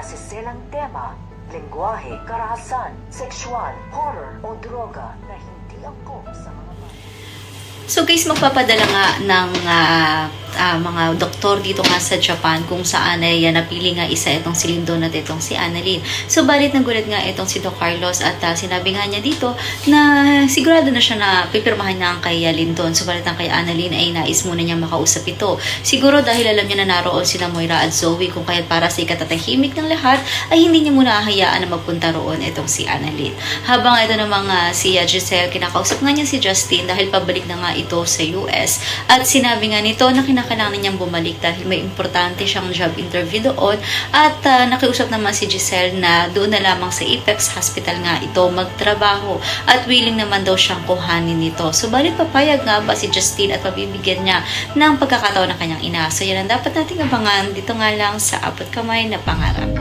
masiselang tema, lengguwahe, karahasan, sexual, horror o droga na hindi angkop sa mga bata. So guys, magpapadala nga ng mga doktor dito nga sa Japan kung saan ay napili nga isa itong si Lindon at itong si Annalyn. So balit nagulat nga itong si Doc Carlos at sinabi nga niya dito na sigurado na siya na pipirmahan na ang kay Lindon. So balit ang kay Annalyn ay nais muna niya makausap ito. Siguro dahil alam niya na naroon sina Moira at Zoe kung kaya't para sa ikatatahimik ng lahat ay hindi niya muna hahayaan na magpunta roon itong si Annalyn. Habang ito namang si Giselle, kinakausap nga niya si Justin dahil pabalik na nga ito sa US at sinabi nga nito na kinakailangan niyang bumalik dahil may importante siyang job interview doon at nakiusap naman si Giselle na doon na lamang sa Apex Hospital nga ito magtrabaho at willing naman daw siyang kuhanin nito. So balit papayag nga ba si Justin at pabibigyan niya ng pagkakataon ng kanyang ina. So yan ang dapat nating abangan dito nga lang sa Abot Kamay na Pangarap.